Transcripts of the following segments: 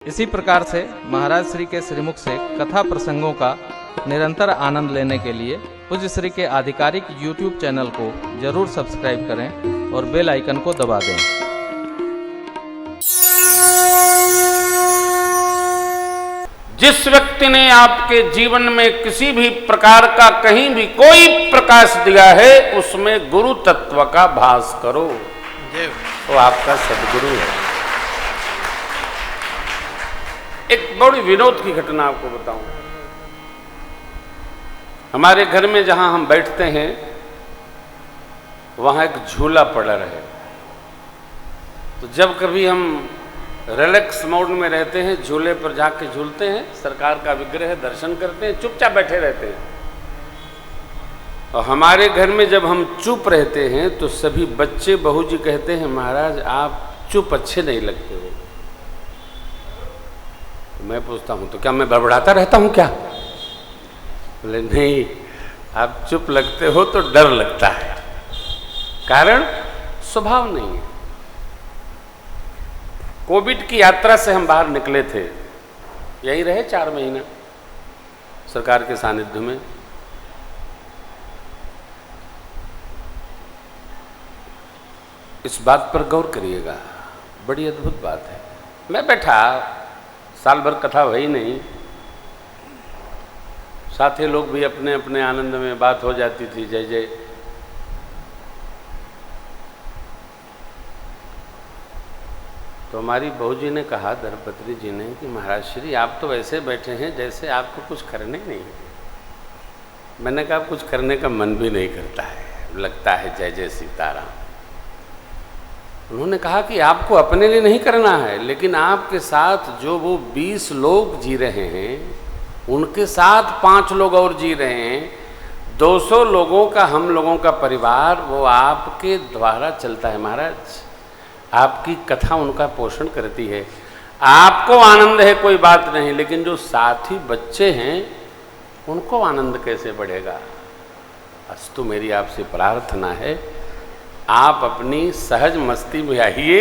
इसी प्रकार से महाराज श्री के श्रीमुख से कथा प्रसंगों का निरंतर आनंद लेने के लिए पूज्य श्री के आधिकारिक YouTube चैनल को जरूर सब्सक्राइब करें और बेल आइकन को दबा दें। जिस व्यक्ति ने आपके जीवन में किसी भी प्रकार का कहीं भी कोई प्रकाश दिया है, उसमें गुरु तत्व का भास करो, वो आपका सदगुरु है। एक बड़ी विनोद की घटना आपको बताऊं। हमारे घर में जहां हम बैठते हैं वहां एक झूला पड़ा रहे, तो जब कभी हम रिलैक्स मोड में रहते हैं, झूले पर जाके झूलते हैं, सरकार का विग्रह दर्शन करते हैं, चुपचाप बैठे रहते हैं। और हमारे घर में जब हम चुप रहते हैं तो सभी बच्चे बहू जी कहते हैं, महाराज आप चुप अच्छे नहीं लगते हो। मैं पूछता हूं तो क्या मैं बड़बड़ाता रहता हूं क्या? बोले नहीं, आप चुप लगते हो तो डर लगता है, कारण स्वभाव नहीं है। कोविड की यात्रा से हम बाहर निकले थे, यही रहे 4 महीना सरकार के सानिध्य में। इस बात पर गौर करिएगा, बड़ी अद्भुत बात है। मैं बैठा, साल भर कथा हुई नहीं, साथी लोग भी अपने अपने आनंद में, बात हो जाती थी जय जय। तो हमारी बहू जी ने कहा, धर्मपत्री जी ने, कि महाराज श्री आप तो वैसे बैठे हैं जैसे आपको कुछ करने नहीं है। मैंने कहा कुछ करने का मन भी नहीं करता है, लगता है जय जय सीताराम। उन्होंने कहा कि आपको अपने लिए नहीं करना है, लेकिन आपके साथ जो वो 20 लोग जी रहे हैं, उनके साथ 5 लोग और जी रहे हैं, 200 लोगों का, हम लोगों का परिवार, वो आपके द्वारा चलता है। महाराज आपकी कथा उनका पोषण करती है, आपको आनंद है कोई बात नहीं, लेकिन जो साथी बच्चे हैं उनको आनंद कैसे बढ़ेगा? अस्तु मेरी आपसे प्रार्थना है, आप अपनी सहज मस्ती में आइए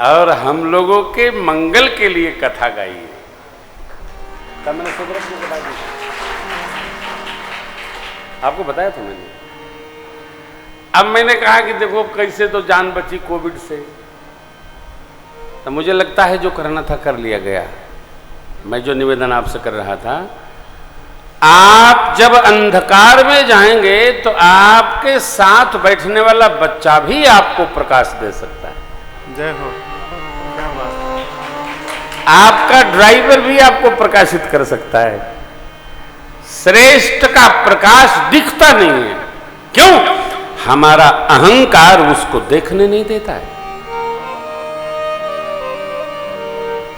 और हम लोगों के मंगल के लिए कथा गाइए। तब मैंने सुब्रत को बता दी, आपको बताया था मैंने। अब मैंने कहा कि देखो कैसे तो जान बची कोविड से, तो मुझे लगता है जो करना था कर लिया गया। मैं जो निवेदन आपसे कर रहा था, आप जब अंधकार में जाएंगे तो आपके साथ बैठने वाला बच्चा भी आपको प्रकाश दे सकता है। जय हो। क्या बात। आपका ड्राइवर भी आपको प्रकाशित कर सकता है। श्रेष्ठ का प्रकाश दिखता नहीं है, क्यों? हमारा अहंकार उसको देखने नहीं देता है।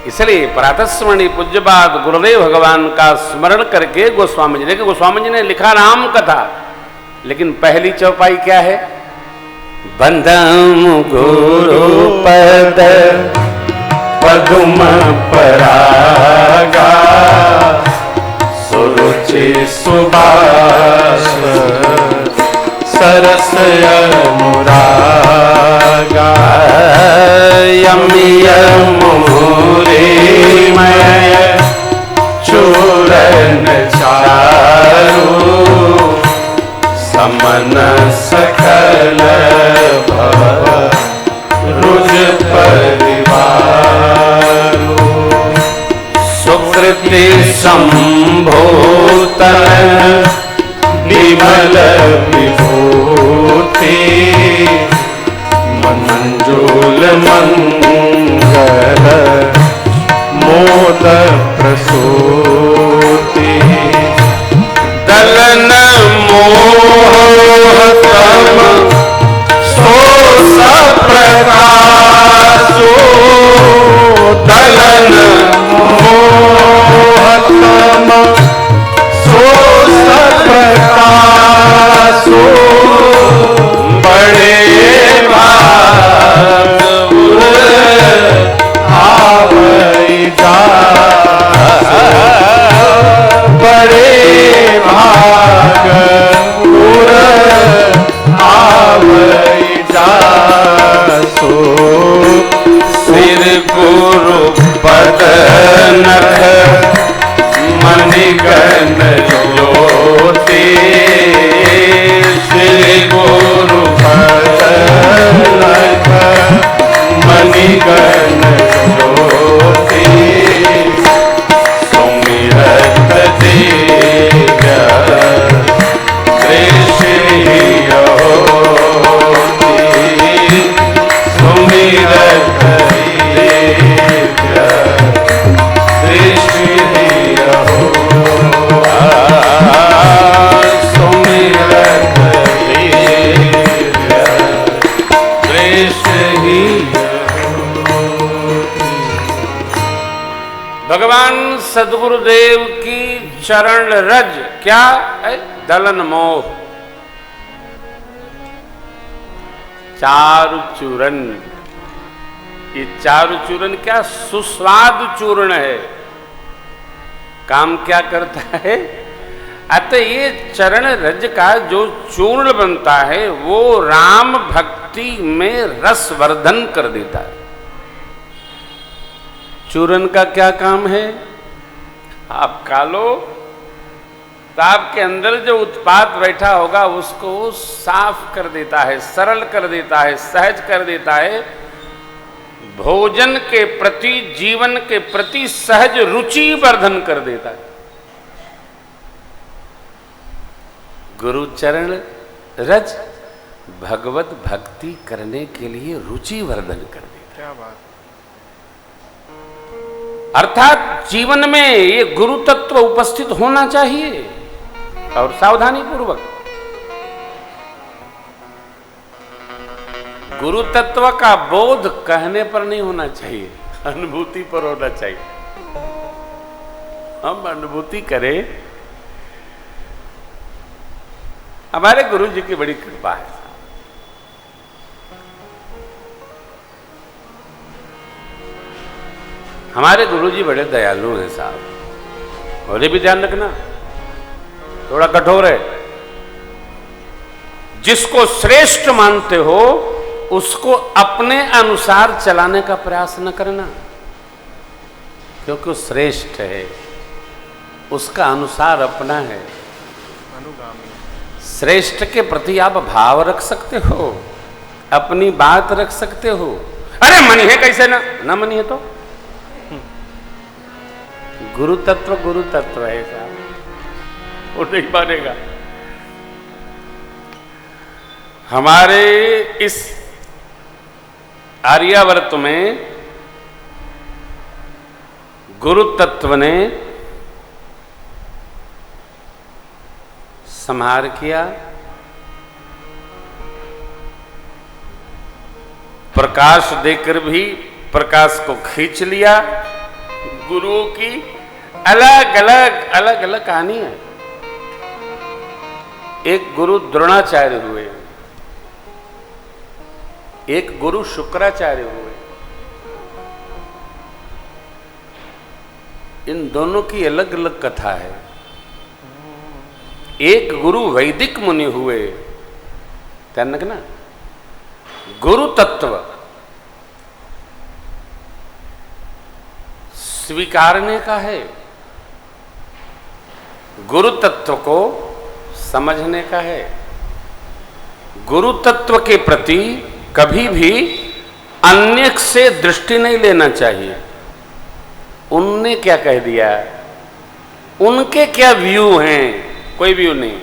इसलिए प्रातस्मरणि पूज्यपाद गुरुदेव भगवान का स्मरण करके गोस्वामी जी, देखिए गोस्वामी जी ने लिखा राम कथा, लेकिन पहली चौपाई क्या है? बंदम गुरु पद पदुम परागा सुरुचि सुबास सरस अनुरागा यमिय मुहुरीमय चूरन चारु समन सकल भव रुज परिवारु सुकृति संभूतन विमल विभूति मंजूल मंगल मोद प्रसूति दलन मोह तम सो प्रकाशो दलन मोह तम प्रकाशो बड़े भाग आव नथ मणिगण ज्योति श्री गुरु नथ मणिगण ज्योति सुमिरत दिव्य दृष्टि सुमिरत दिव्य दृष्टि सुमिरत दिव्य दृष्टि। भगवान सद्गुरुदेव की चरण रज क्या है? दलन मोह चारु चूरन। ये चारु चूरन क्या? सुस्वादु चूर्ण है। काम क्या करता है? अतः ये चरण रज का जो चूर्ण बनता है वो राम भक्ति में रस वर्धन कर देता है। चूरन का क्या काम है? आप खा लो तो आपके अंदर जो उत्पाद बैठा होगा उसको साफ कर देता है, सरल कर देता है, सहज कर देता है। भोजन के प्रति, जीवन के प्रति सहज रुचि वर्धन कर देता है। गुरु चरण रज भगवत भक्ति करने के लिए रुचि वर्धन कर देता है। क्या बात। अर्थात जीवन में ये गुरु तत्व उपस्थित होना चाहिए और सावधानी पूर्वक। गुरु तत्व का बोध कहने पर नहीं होना चाहिए, अनुभूति पर होना चाहिए। हम अनुभूति करें। हमारे गुरु जी की बड़ी कृपा है। हमारे गुरु जी बड़े दयालु हैं साहब। और ये भी ध्यान रखना, थोड़ा कठोर है। जिसको श्रेष्ठ मानते हो उसको अपने अनुसार चलाने का प्रयास न करना, क्योंकि वो श्रेष्ठ है, उसका अनुसार अपना है। अनुगामी। श्रेष्ठ के प्रति आप भाव रख सकते हो, अपनी बात रख सकते हो। अरे मनी है कैसे ना मनी है तो गुरु तत्व है साहब, वो नहीं मानेगा। हमारे इस आर्यावर्त में गुरु तत्व ने संहार किया, प्रकाश देकर भी प्रकाश को खींच लिया। गुरुओं की अलग अलग कहानी है। एक गुरु द्रोणाचार्य हुए, एक गुरु शुक्राचार्य हुए। इन दोनों की अलग अलग कथा है। एक गुरु वैदिक मुनि हुए, ध्यान रखना। गुरु तत्व स्वीकारने का है, गुरु तत्व को समझने का है। गुरु तत्व के प्रति कभी भी अन्य से दृष्टि नहीं लेना चाहिए। उनने क्या कह दिया, उनके क्या व्यू हैं, कोई व्यू नहीं।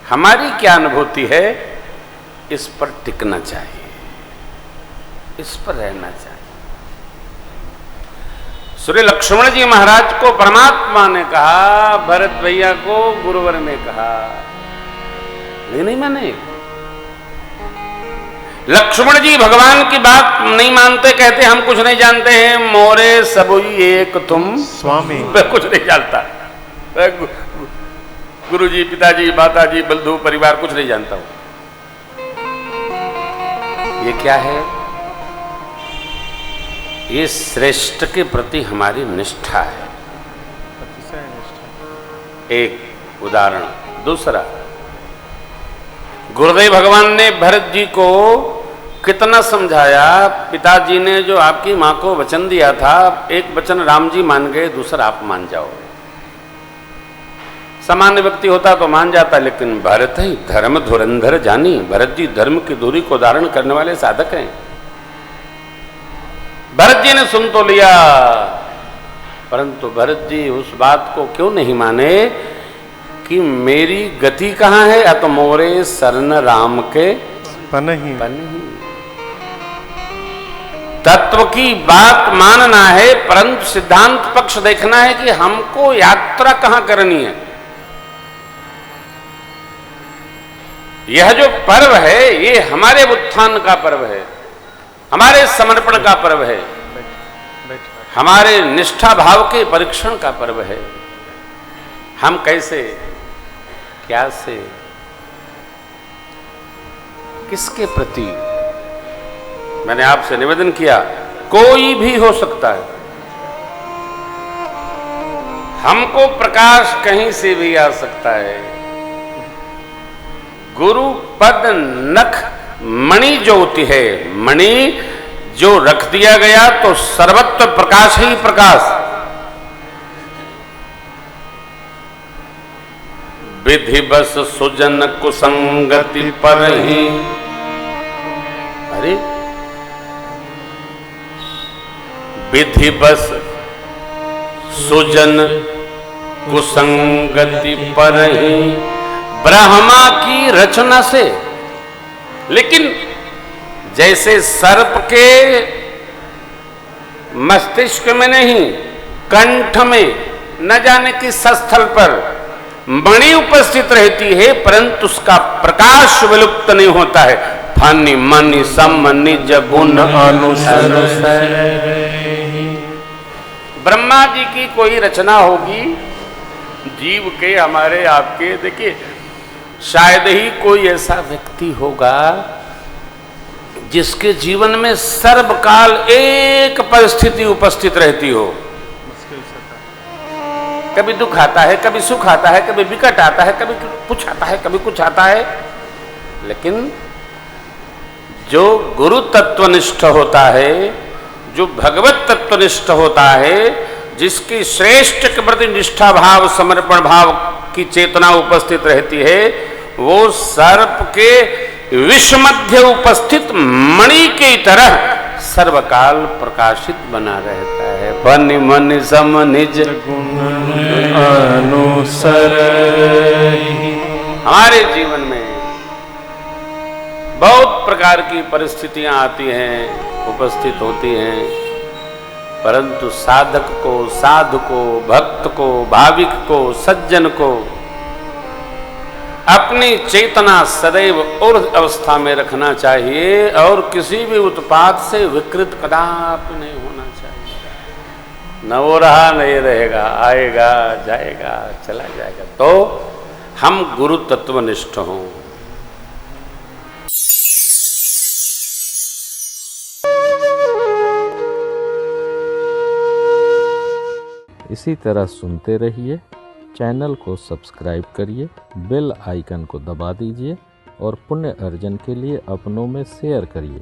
हमारी क्या अनुभूति है, इस पर टिकना चाहिए, इस पर रहना चाहिए। श्री लक्ष्मण जी महाराज को परमात्मा ने कहा, भरत भैया को गुरुवर ने कहा, नहीं माने। लक्ष्मण जी भगवान की बात नहीं मानते, कहते हम कुछ नहीं जानते हैं, मोरे सबुई एक तुम स्वामी। मैं कुछ नहीं जानता, गुरु जी, पिताजी, माताजी, बंधु परिवार कुछ नहीं जानता हूं। ये क्या है? ये श्रेष्ठ के प्रति हमारी निष्ठा है। एक उदाहरण। दूसरा, गुरुदेव भगवान ने भरत जी को कितना समझाया, पिताजी ने जो आपकी माँ को वचन दिया था, एक वचन राम जी मान गए, दूसरा आप मान जाओ। सामान्य व्यक्ति होता तो मान जाता, लेकिन भरत ही धर्म धुरंधर जानी। भरत जी धर्म की दूरी को धारण करने वाले साधक हैं। भरत जी ने सुन तो लिया, परंतु भरत जी उस बात को क्यों नहीं माने कि मेरी गति कहाँ है, अत मोरे शरण राम के पनहि। तत्व की बात मानना है, परंतु सिद्धांत पक्ष देखना है कि हमको यात्रा कहां करनी है। यह जो पर्व है ये हमारे उत्थान का पर्व है, हमारे समर्पण का पर्व है, हमारे निष्ठा भाव के परीक्षण का पर्व है। हम कैसे, क्या से, किसके प्रति। मैंने आपसे निवेदन किया, कोई भी हो सकता है, हमको प्रकाश कहीं से भी आ सकता है। गुरु पद नख मणि ज्योति है, मणि जो रख दिया गया तो सर्वत्र प्रकाश ही प्रकाश। विधि बस सुजन कुसंगति पर ही, अरे विधि बस सुजन कुसंगति पर ही ब्रह्मा की रचना से। लेकिन जैसे सर्प के मस्तिष्क में नहीं, कंठ में, न जाने किस स्थल पर मणि उपस्थित रहती है, परंतु उसका प्रकाश विलुप्त नहीं होता है। फनि मनि सम निज गुण अनुसर। ब्रह्मा जी की कोई रचना होगी, जीव के, हमारे आपके, देखिए शायद ही कोई ऐसा व्यक्ति होगा जिसके जीवन में सर्वकाल एक परिस्थिति उपस्थित रहती हो। कभी दुख आता है, कभी सुख आता है, कभी विकट आता है, कभी कुछ आता है, कभी कुछ आता है। लेकिन जो गुरु तत्वनिष्ठ होता है, जो भगवत तत्वनिष्ठ होता है, जिसकी श्रेष्ठ के प्रति निष्ठा भाव, समर्पण भाव की चेतना उपस्थित रहती है, वो सर्प के विष मध्य उपस्थित मणि की तरह सर्वकाल प्रकाशित बना रहता है। बनि मन सम निज गुण अनुसर। हमारे जीवन में बहुत प्रकार की परिस्थितियां आती हैं, उपस्थित होती हैं, परंतु साधक को, साधु को, भक्त को, भाविक को, सज्जन को अपनी चेतना सदैव उर्ध्व अवस्था में रखना चाहिए और किसी भी उत्पात से विकृत कदापि नहीं होना चाहिए। न वो रहा नहीं रहेगा, आएगा जाएगा चला जाएगा। तो हम गुरु तत्वनिष्ठ हों। इसी तरह सुनते रहिए, चैनल को सब्सक्राइब करिए, बेल आइकन को दबा दीजिए और पुण्य अर्जन के लिए अपनों में शेयर करिए।